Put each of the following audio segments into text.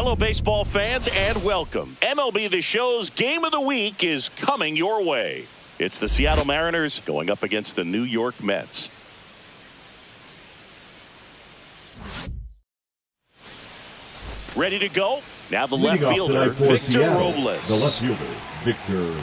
Hello, baseball fans, and welcome. MLB The Show's Game of the Week is coming your way. It's the Seattle Mariners going up against the New York Mets. Ready to go? Now the left fielder, Victor Robles. The left fielder, Victor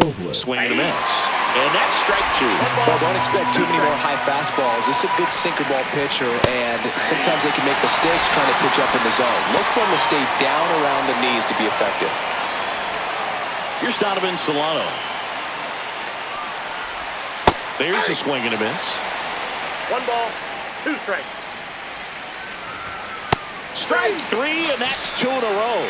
Robles. Swing and a miss. And that's strike two. Well, don't expect too many more high fastballs. This is a good sinker ball pitcher, and sometimes they can make mistakes trying to pitch up in the zone. Look for them to stay down around the knees to be effective. Here's Donovan Solano. There's a swing and a miss. 1 ball, 2 strikes. Strike three, and that's 2 in a row.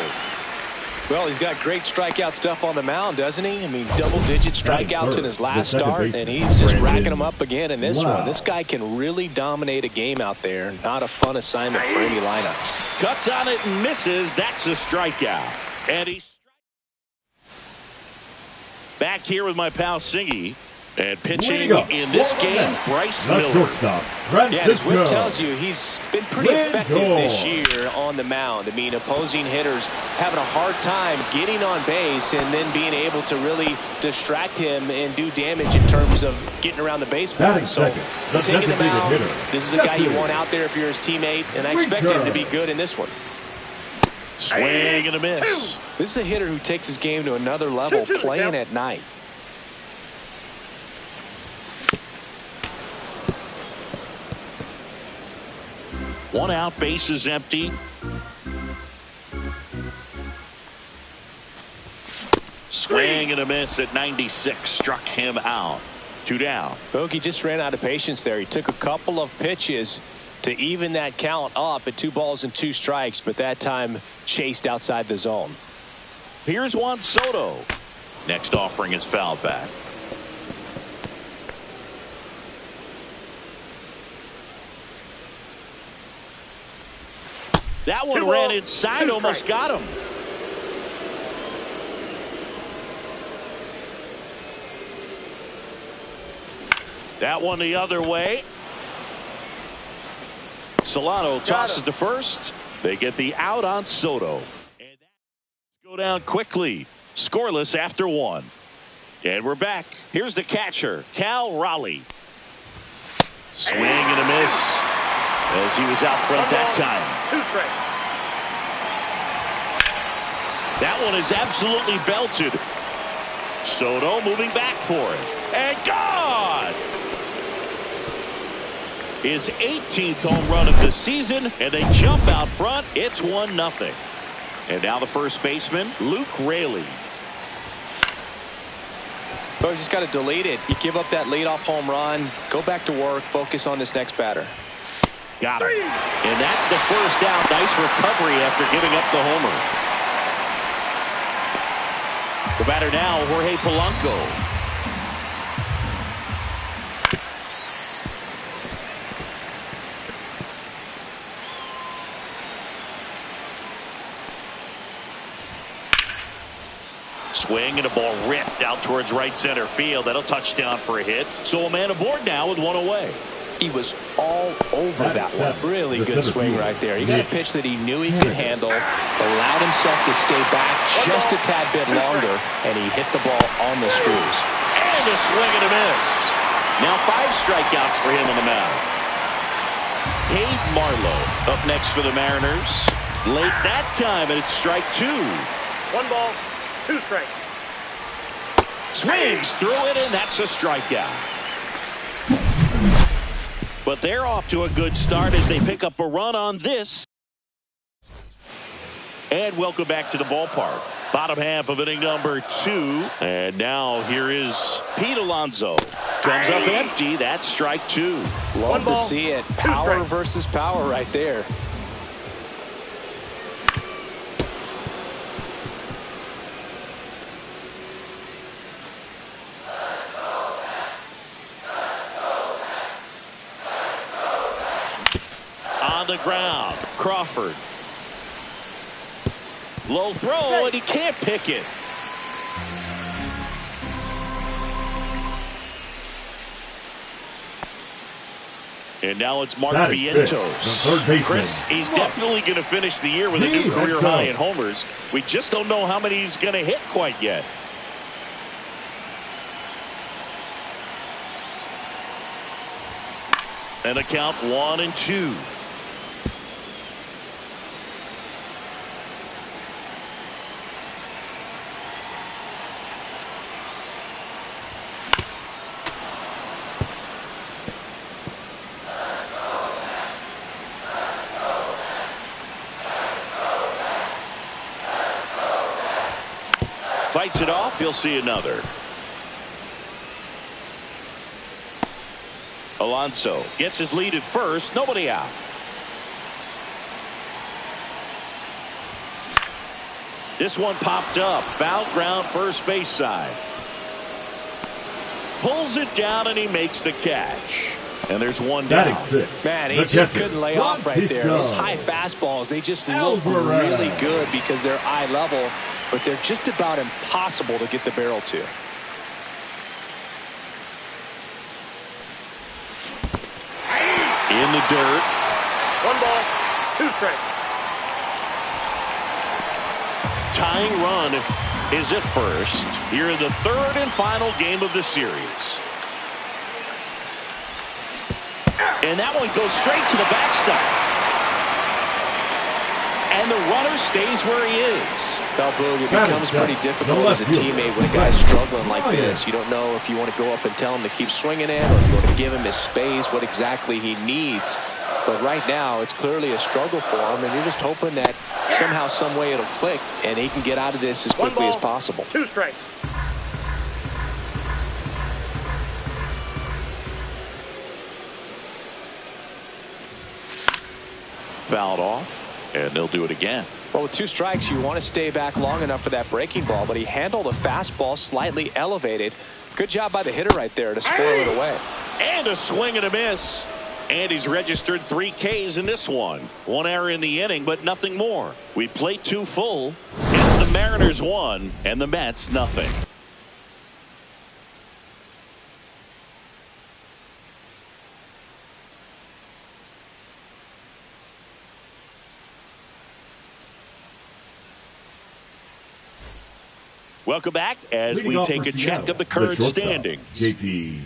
Well, he's got great strikeout stuff on the mound, doesn't he? I mean, double-digit strikeouts in his last start, and he's just racking them up again in this one. This guy can really dominate a game out there. Not a fun assignment for any lineup. Cuts on it and misses. That's a strikeout. And he's back here with my pal Singy. And pitching in this game, Bryce Miller. Yeah, his whip tells you he's been pretty effective this year on the mound. I mean, opposing hitters having a hard time getting on base and then being able to really distract him and do damage in terms of getting around the base path. So, taking him out, this is a guy you want out there if you're his teammate, and I expect him to be good in this one. Swing and a miss. This is a hitter who takes his game to another level, playing at night. One out, base is empty. Swing and a miss at 96. Struck him out. 2 down. Bogey just ran out of patience there. He took a couple of pitches to even that count up at 2 balls and 2 strikes, but that time chased outside the zone. Here's Juan Soto. Next offering is fouled back. That one ran inside, almost got him. That one the other way. Solano tosses to first. They get the out on Soto. And go down quickly. Scoreless after 1. And we're back. Here's the catcher, Cal Raleigh. Swing and a miss. As he was out front that time. 2 strikes. That one is absolutely belted. Soto moving back for it. And gone! His 18th home run of the season, and they jump out front. It's 1-0. And now the first baseman, Luke Raley. So you just got to delete it. You give up that leadoff home run. Go back to work. Focus on this next batter. Got him. And that's the first out. Nice recovery after giving up the homer. The batter now, Jorge Polanco. Swing and a ball ripped out towards right center field. That'll touchdown for a hit. So a man aboard now with 1 away. He was all over that one. Really good swing right there. He got a pitch that he knew he could handle, allowed himself to stay back just a tad bit longer, and he hit the ball on the screws. And a swing and a miss. Now 5 strikeouts for him on the mound. Cade Marlowe up next for the Mariners. Late that time, and it's strike 2. 1 ball, 2 strikes. Swings through it, and that's a strikeout. But they're off to a good start as they pick up a run on this. And welcome back to the ballpark. Bottom half of inning number 2. And now here is Pete Alonso. Comes up empty. That's strike 2. Love to see it. Power versus power right there. On the ground, Crawford. Low throw, and he can't pick it. And now it's Mark Vientos. Chris, he's definitely going to finish the year with a new career high in homers. We just don't know how many he's going to hit quite yet. And a count 1-2. Fights it off. He'll see another. Alonso gets his lead at first. Nobody out. This one popped up. Foul ground, first base side. Pulls it down and he makes the catch. And there's one down. Man, he just couldn't lay off right there. Those high fastballs, they just look really good because they're eye level, but they're just about impossible to get the barrel to. In the dirt. 1 ball, 2 strikes. Tying run is at first here in the third and final game of the series. And that one goes straight to the backstop. And the runner stays where he is. Well, Boog, it becomes pretty difficult as a teammate when a guy's struggling like this. You don't know if you want to go up and tell him to keep swinging it, or if you want to give him his space, what exactly he needs. But right now, it's clearly a struggle for him, and you're just hoping that somehow, some way it'll click, and he can get out of this as quickly as possible. 2 strikes. Fouled off, and they'll do it again. Well, with 2 strikes, you want to stay back long enough for that breaking ball, but he handled a fastball slightly elevated. Good job by the hitter right there to spoil it away. And a swing and a miss. And he's registered 3 Ks in this one. 1 error in the inning, but nothing more. We played 2 full. It's the Mariners 1 and the Mets nothing. Welcome back as we take a check of the current standings. J.P.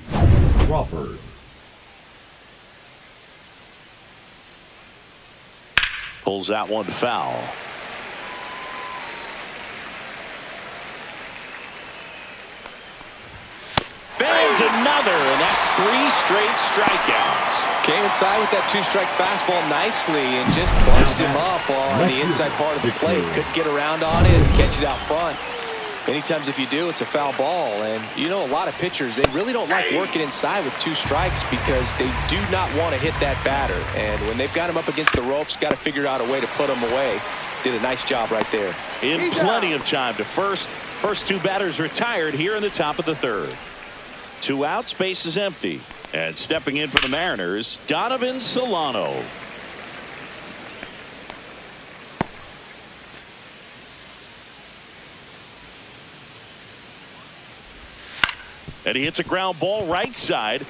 Crawford. Pulls that one foul. Bangs another, and that's 3 straight strikeouts. Came inside with that 2-strike fastball nicely and just bunched him up on the inside part of the plate. Couldn't get around on it and catch it out front. Many times if you do, it's a foul ball. And you know, a lot of pitchers, they really don't like working inside with 2 strikes because they do not want to hit that batter. And when they've got him up against the ropes, got to figure out a way to put him away. Did a nice job right there. In plenty of time to first 2 batters retired here in the top of the third. 2 outs, base is empty. And stepping in for the Mariners, Donovan Solano. And he hits a ground ball right side.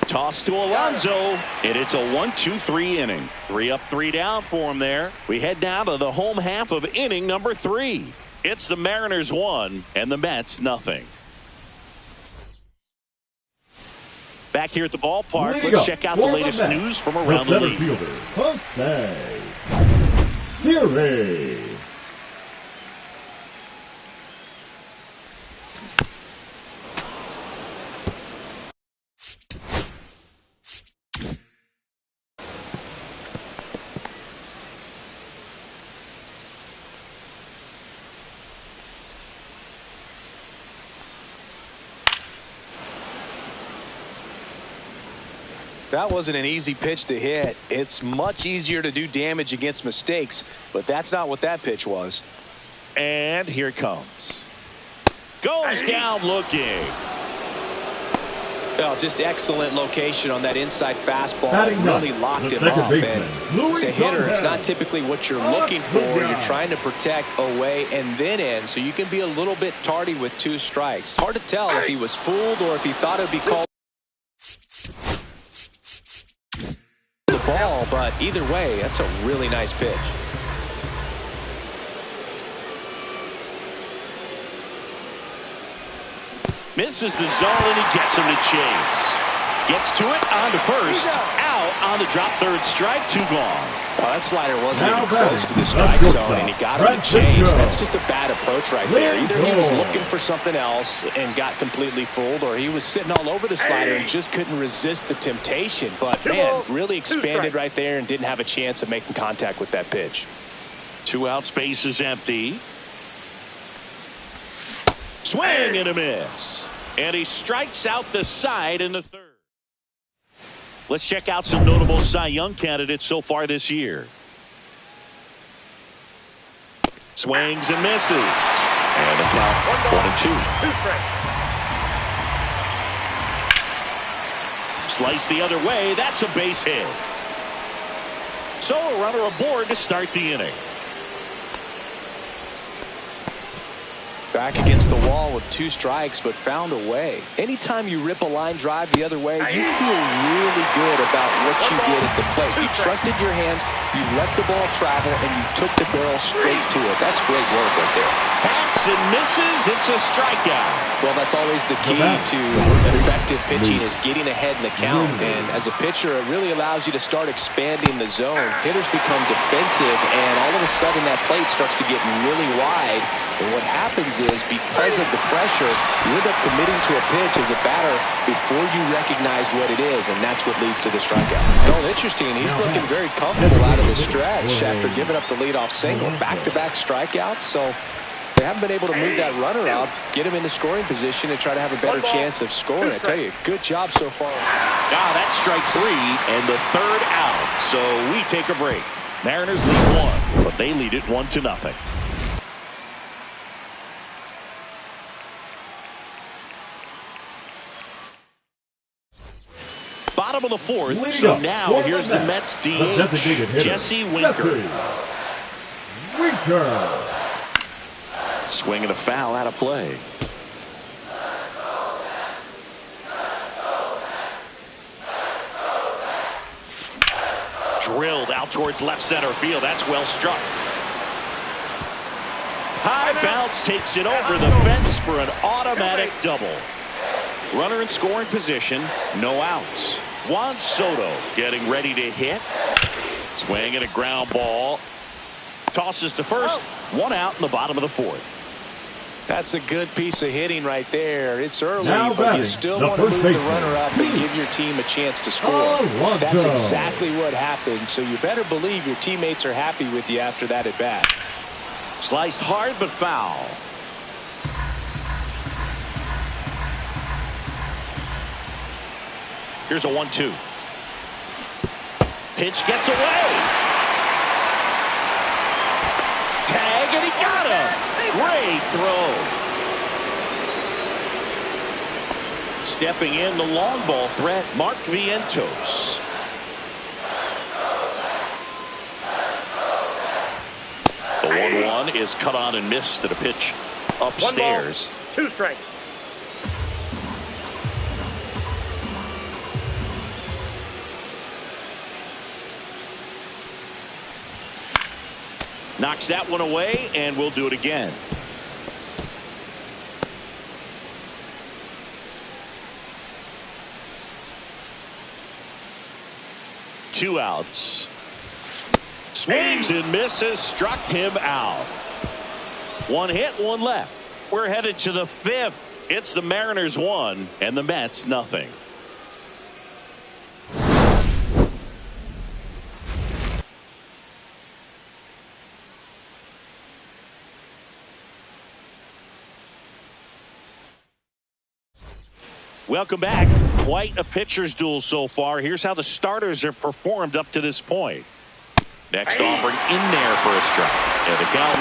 Toss to Alonso. And it's a 1-2-3 inning. 3 up, 3 down for him there. We head down to the home half of inning number 3. It's the Mariners 1 and the Mets nothing. Back here at the ballpark, let's check out the latest news from around the league. Jose Siri. That wasn't an easy pitch to hit. It's much easier to do damage against mistakes, but that's not what that pitch was. And here it comes. Goes down looking. Well, just excellent location on that inside fastball. Really locked him up. And as a hitter, it's not typically what you're looking for. You're trying to protect away and then in, so you can be a little bit tardy with 2 strikes. Hard to tell if he was fooled or if he thought it would be called. ball, but either way, that's a really nice pitch. Misses the zone, and he gets him to chase. Gets to it, on to first. Out on the drop, third strike, 2 gone. Well, that slider wasn't even close to the strike zone, and he got him to chase. That's just a bad approach right there. Either he was looking for something else and got completely fooled, or he was sitting all over the slider and just couldn't resist the temptation. But, man, really expanded right there and didn't have a chance of making contact with that pitch. 2 outs, base is empty. Swing and a miss. And he strikes out the side in the third. Let's check out some notable Cy Young candidates so far this year. Swings and misses. And the count 1-2. Slice the other way. That's a base hit. So a runner aboard to start the inning. Back against the wall with 2 strikes, but found a way. Anytime you rip a line drive the other way, you feel really good about what you did at the plate. You trusted your hands, you let the ball travel, and you took the barrel straight to it. That's great work right there. Hacks and misses. It's a strikeout. Well, that's always the key to effective pitching, is getting ahead in the count. And as a pitcher, it really allows you to start expanding the zone. Hitters become defensive, and all of a sudden that plate starts to get really wide. And what happens is, because of the pressure, you end up committing to a pitch as a batter before you recognize what it is, and that's what leads to the strikeout. Well, interesting. He's looking very comfortable out of the stretch after giving up the leadoff single. Back-to-back strikeouts, so they haven't been able to move that runner out, get him in the scoring position, and try to have a better chance of scoring. I tell you, good job so far. Now that's strike 3 and the third out. So we take a break. Mariners lead 1, but they lead it 1-0. Bottom of the 4th, so now here's the Mets DH, Jesse Winker. Swing and a foul out of play. Drilled out towards left center field. That's well struck. High bounce takes it over the fence for an automatic double. Runner in scoring position, no outs. Juan Soto getting ready to hit. Swing and a ground ball. Tosses to first. 1 out in the bottom of the 4th. That's a good piece of hitting right there. It's early, but you still want to move the runner up and give your team a chance to score. That's exactly what happened, so you better believe your teammates are happy with you after that at bat. Sliced hard but foul. Here's a 1-2. Pitch gets away. Tag, and he got him. Great throw. Stepping in the long ball threat, Mark Vientos. The 1-1 is cut on and missed at a pitch upstairs. 1 ball, 2 strikes. Knocks that one away, and we'll do it again. Two outs. Swings and misses, struck him out. 1 hit, 1 left. We're headed to the 5th. It's the Mariners 1 and the Mets nothing. Welcome back. Quite a pitcher's duel so far. Here's how the starters have performed up to this point. Next offering in there for a strike. And the count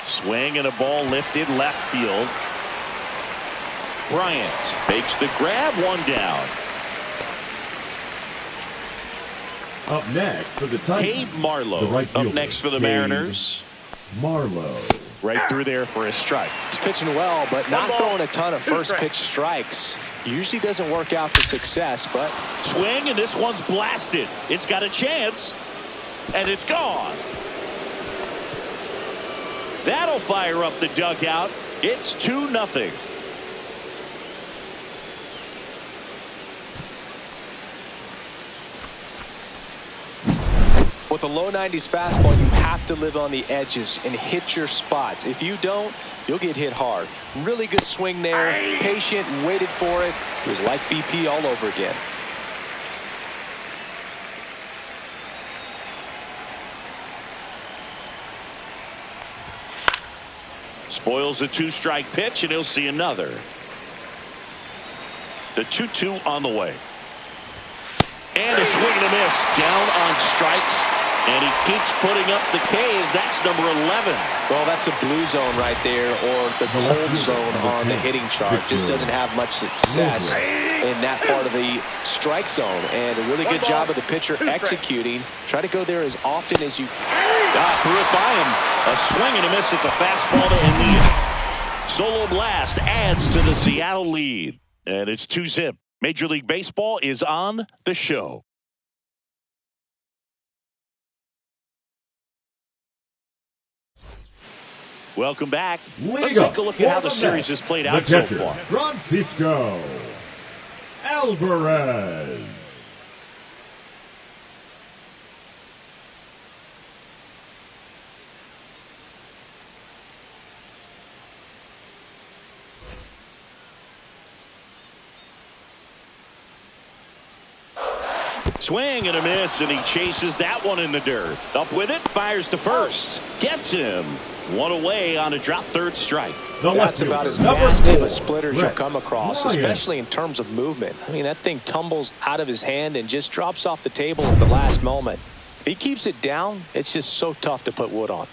1-2. Swing and a ball lifted left field. Bryant makes the grab, 1 down. Up next for the Titans, Gabe Marlowe right up next for the Mariners. Marlowe. Right through there for a strike. He's pitching well, but not throwing a ton of first pitch strikes. Usually doesn't work out for success, but Swing, and this one's blasted. It's got a chance, and it's gone. That'll fire up the dugout. It's 2-0. with a low 90s fastball, you have to live on the edges and hit your spots. If you don't, you'll get hit hard. Really good swing there. Patient, waited for it. It was like BP all over again. Spoils a two-strike pitch, and he'll see another. The 2-2 on the way. And a swing and a miss. Down on strikes. And he keeps putting up the Ks. That's number 11. Well, that's a blue zone right there, or the cold zone on the hitting chart. Just doesn't have much success in that part of the strike zone. And a really good job of the pitcher executing. Try to go there as often as you can. Threw it by him. A swing and a miss at the fastball to end the inning. Solo blast adds to the Seattle lead. And it's 2-zip. Major League Baseball is on the show. Welcome back. Let's take a look at how the series has played out so far. Francisco Alvarez. Swing and a miss, and he chases that one in the dirt. Up with it, fires to first. Gets him. One away on a drop third strike. That's about as nasty of a splitter as you'll come across, especially in terms of movement. I mean, that thing tumbles out of his hand and just drops off the table at the last moment. If he keeps it down, it's just so tough to put wood on.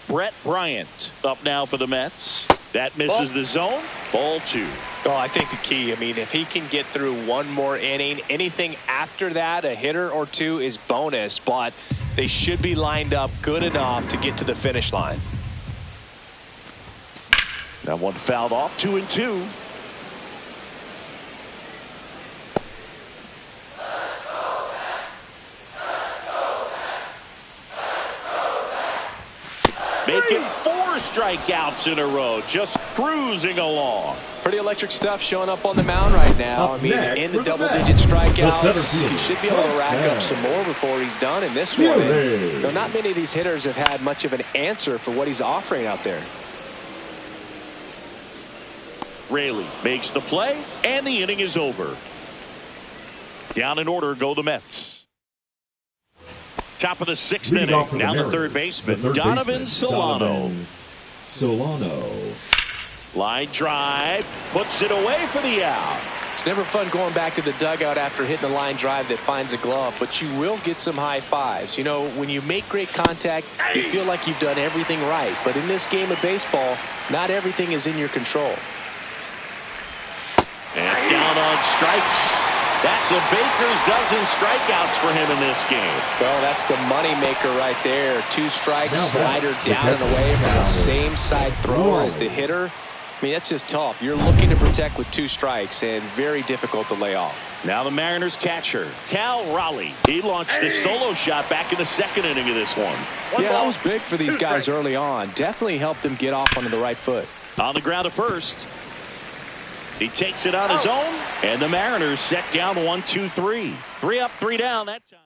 Brett Bryant up now for the Mets. That misses the zone. Ball 2. Oh, I think the key, I mean, if he can get through one more inning, anything after that, a hitter or two is bonus, but they should be lined up good enough to get to the finish line. That one fouled off. 2-2. Making 4 strikeouts in a row, just cruising along. Pretty electric stuff showing up on the mound right now. I mean, in the double-digit strikeouts, he should be able to rack up some more before he's done in this one. And, not many of these hitters have had much of an answer for what he's offering out there. Raley makes the play, and the inning is over. Down in order go the Mets. Top of the 6th inning. Now the third baseman, Donovan Solano. Line drive, puts it away for the out. It's never fun going back to the dugout after hitting a line drive that finds a glove, but you will get some high fives. You know, when you make great contact, you feel like you've done everything right. But in this game of baseball, not everything is in your control. And down on strikes. That's a baker's dozen strikeouts for him in this game. Well, that's the money maker right there. 2 strikes, slider down and away from the same side thrower as the hitter. I mean, that's just tough. You're looking to protect with 2 strikes and very difficult to lay off. Now the Mariners catcher, Cal Raleigh. He launched a solo shot back in the 2nd inning of this one. Yeah, that was big for these guys early on. Definitely helped them get off onto the right foot. On the ground at first. He takes it on his own, and the Mariners set down 1-2-3. 3 up, 3 down that time.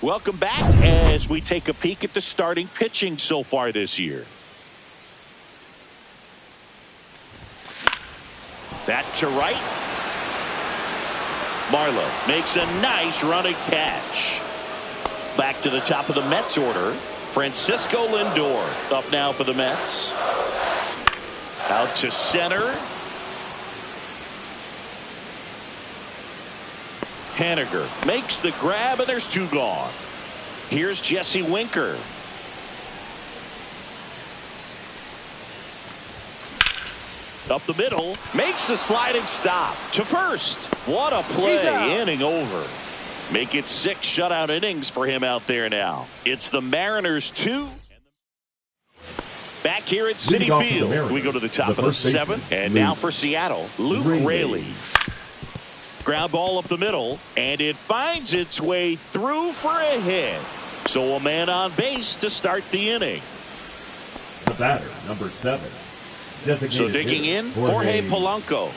Welcome back as we take a peek at the starting pitching so far this year. That to right. Marlowe makes a nice running catch. Back to the top of the Mets order. Francisco Lindor up now for the Mets. Out to center. Haniger makes the grab, and there's 2 gone. Here's Jesse Winker. Up the middle, makes the sliding stop to first. What a play, inning over. Make it 6 shutout innings for him out there now. It's the Mariners 2. Back here at Citi Field, we go to the top of the 7th. And now for Seattle, Luke Raley. Ground ball up the middle, and it finds its way through for a hit. So a man on base to start the inning. The batter, number 7. So digging in, Jorge Polanco.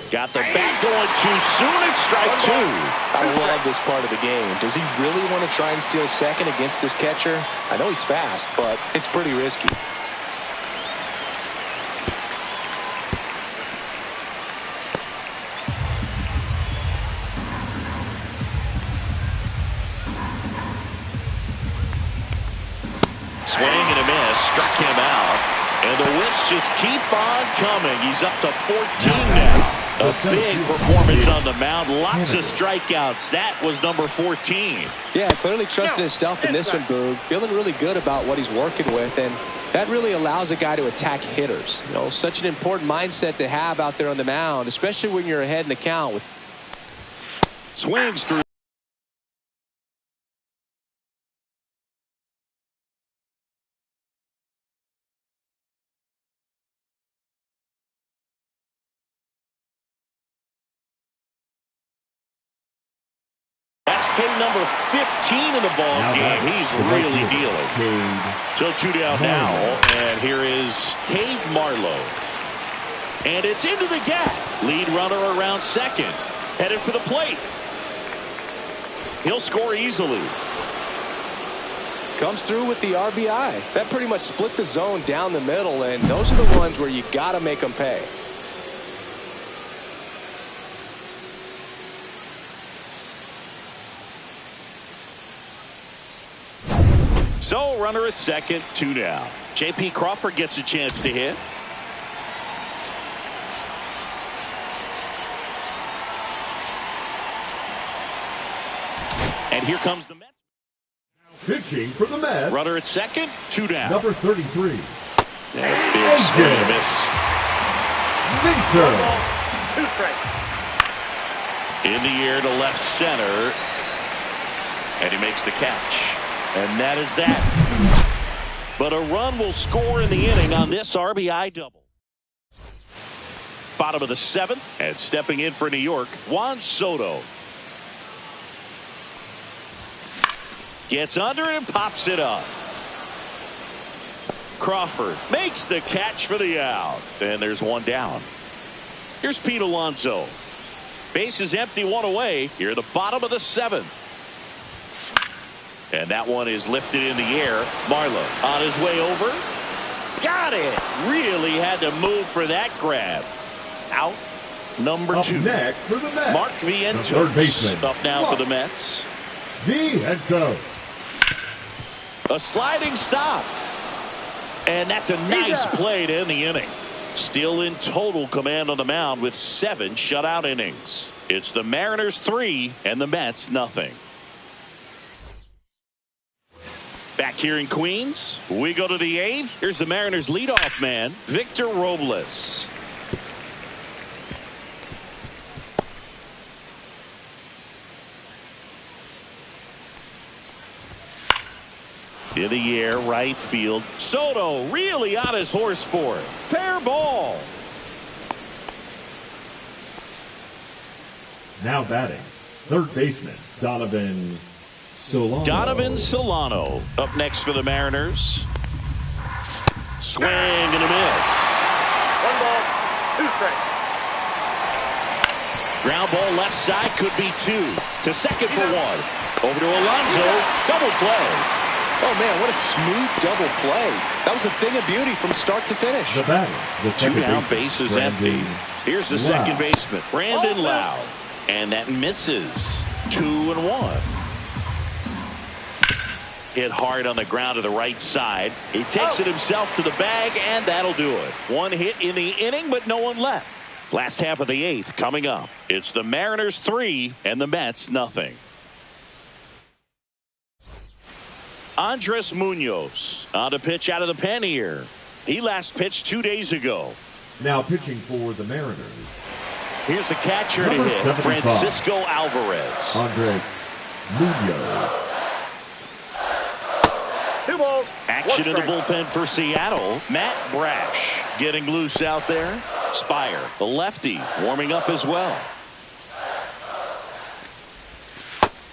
Got the bat going too soon. It's strike 2. I love this part of the game. Does he really want to try and steal second against this catcher? I know he's fast, but it's pretty risky. Swing and a miss, struck him out. And the whiffs just keep on coming. He's up to 14 now. A big performance on the mound. Lots of strikeouts. That was number 14. Yeah, clearly trusting his stuff in this one, Boog. Feeling really good about what he's working with. And that really allows a guy to attack hitters. You know, such an important mindset to have out there on the mound, especially when you're ahead in the count. Swings through. Number 15 in the ball game. He's really dealing. So 2 down now, and here is Cade Marlowe. And it's into the gap. Lead runner around second. Headed for the plate. He'll score easily. Comes through with the RBI. That pretty much split the zone down the middle, and those are the ones where you got to make them pay. So runner at second, 2 down. J.P. Crawford gets a chance to hit. And here comes the Mets. Pitching for the Mets. Runner at second, 2 down. Number 33. Big swing and a miss. Victor. 2 strikes. In the air to left center. And he makes the catch. And that is that. But a run will score in the inning on this RBI double. Bottom of the 7th, and stepping in for New York, Juan Soto. Gets under it and pops it up. Crawford makes the catch for the out. And there's 1 down. Here's Pete Alonso. Base is empty, 1 away. Here at the bottom of the 7th. And that one is lifted in the air. Marlowe on his way over. Got it. Really had to move for that grab. Out. Number 2. Next for the Mets. Mark Vientos. Up now for the Mets. Vientos. A sliding stop. And that's a nice play to end the inning. Still in total command on the mound with 7 shutout innings. It's the Mariners 3 and the Mets nothing. Back here in Queens, we go to the 8th. Here's the Mariners leadoff man, Victor Robles. In the air, right field. Soto really on his horse for it. Fair ball. Now batting, third baseman, Donovan Solano up next for the Mariners. Swing and a miss. 1 ball, 2 strikes. Ground ball left side, could be 2. To second for 1. Over to Alonso. Double play. Oh, man, what a smooth double play. That was a thing of beauty from start to finish. The batter, 2 down, base is empty. Here's the second baseman, Brandon Lowe. And that misses. 2-1. Hit hard on the ground to the right side. He takes it himself to the bag, and that'll do it. 1 hit in the inning, but no one left. Last half of the 8th coming up. It's the Mariners 3 and the Mets nothing. Andres Munoz on to pitch out of the pen here. He last pitched 2 days ago. Now pitching for the Mariners. Here's the catcher to Number hit, 75. Francisco Alvarez. Andres Munoz. 2 balls. Action in the bullpen for Seattle. Matt Brash getting loose out there. Spire, the lefty, warming up as well.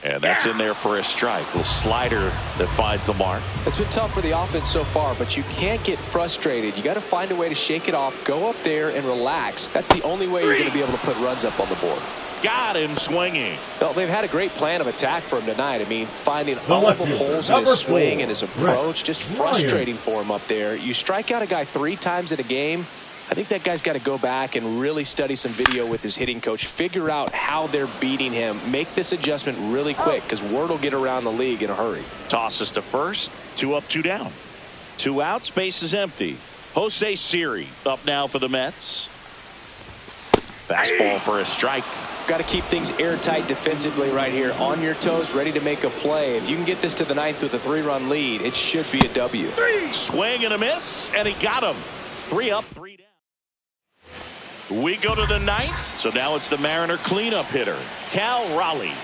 And that's in there for a strike. Little slider that finds the mark. It's been tough for the offense so far, but you can't get frustrated. You got to find a way to shake it off, go up there and relax. That's the only way you're going to be able to put runs up on the board. Got him swinging. Well, they've had a great plan of attack for him tonight. I mean, finding all of the holes in his swing and his approach, just frustrating for him up there. You strike out a guy 3 times in a game, I think that guy's got to go back and really study some video with his hitting coach, figure out how they're beating him, make this adjustment really quick because word will get around the league in a hurry. Tosses to first, 2 up, 2 down. 2 out, space is empty. Jose Siri up now for the Mets. Fastball for a strike. Got to keep things airtight defensively right here, on your toes, ready to make a play. If you can get this to the 9th with a 3-run lead, it should be a W. Swing and a miss, and he got him. 3 up, 3 down. We go to the 9th, so now it's the Mariner cleanup hitter, Cal Raleigh.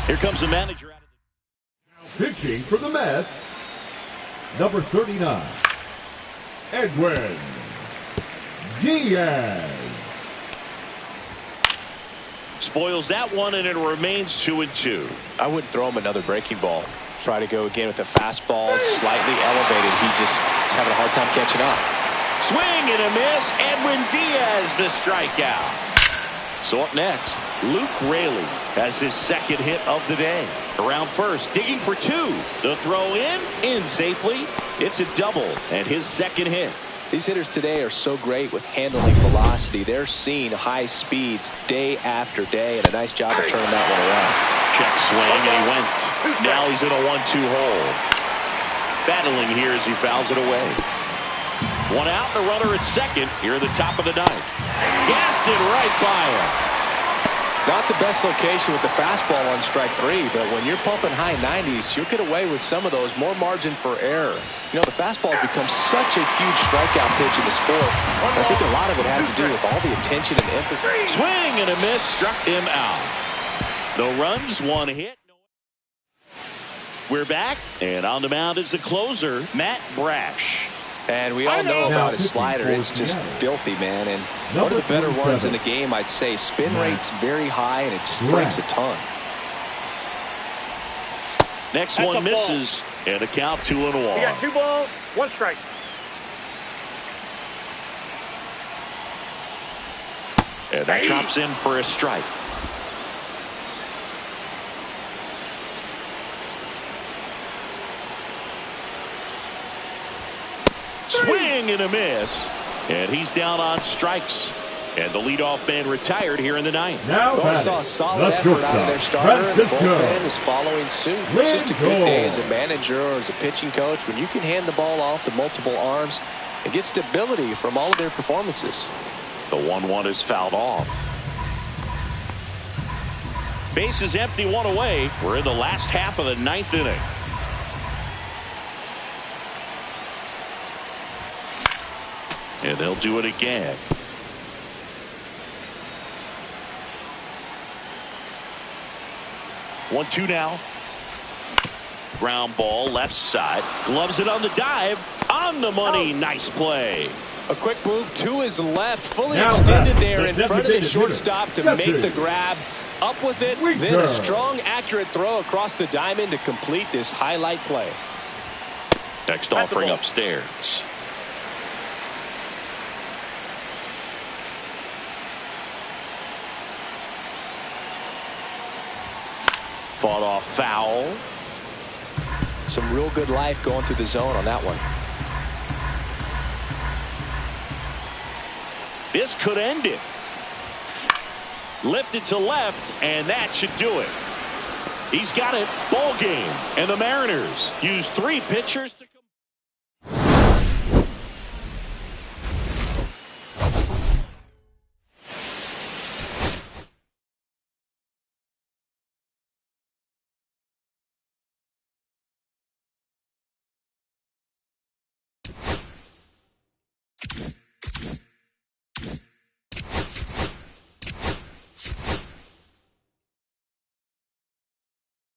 Here comes the manager. Now pitching for the Mets, number 39, Edwin Diaz. Spoils that one, and it remains 2-2. I wouldn't throw him another breaking ball. Try to go again with a fastball, slightly elevated. He just is having a hard time catching up. Swing and a miss. Edwin Diaz the strikeout. So up next, Luke Raley has his 2nd hit of the day. Around first, digging for 2. The throw in safely. It's a double and his 2nd hit. These hitters today are so great with handling velocity. They're seeing high speeds day after day, and a nice job of turning that one around. Check swing, and he went. Now he's in a 1-2 hole. Battling here as he fouls it away. 1 out, and a runner at second here at the top of the 9th. Gassed it right by him. Not the best location with the fastball on strike 3, but when you're pumping high 90s, you'll get away with some of those. More margin for error. You know, the fastball has become such a huge strikeout pitch in the sport. I think a lot of it has to do with all the attention and emphasis. Swing and a miss, struck him out. No runs, 1 hit. We're back, and on the mound is the closer, Matt Brash. And we all know about his slider. It's just filthy, man. And one of the better ones in the game, I'd say. Spin rate's very high, and it just breaks a ton. Next one misses, and a count 2-1. You got 2 balls, 1 strike. And that chops in for a strike. Swing and a miss, and he's down on strikes. And the leadoff man retired here in the 9th. Now well, we saw a solid effort out of their starter, and the bullpen is following suit. It's just a good day as a manager or as a pitching coach when you can hand the ball off to multiple arms and get stability from all of their performances. The 1-1 is fouled off. Base is empty, 1 away. We're in the last half of the 9th inning. And they'll do it again. One, 2 now. Ground ball, left side. Gloves it on the dive. On the money. Nice play. A quick move to his left. Fully extended there in front of the shortstop to make the grab. Up with it. Then a strong, accurate throw across the diamond to complete this highlight play. Next offering upstairs. Fought off foul. Some real good life going through the zone on that one. This could end it. Lifted to left, and that should do it. He's got it. Ball game. And the Mariners use 3 pitchers to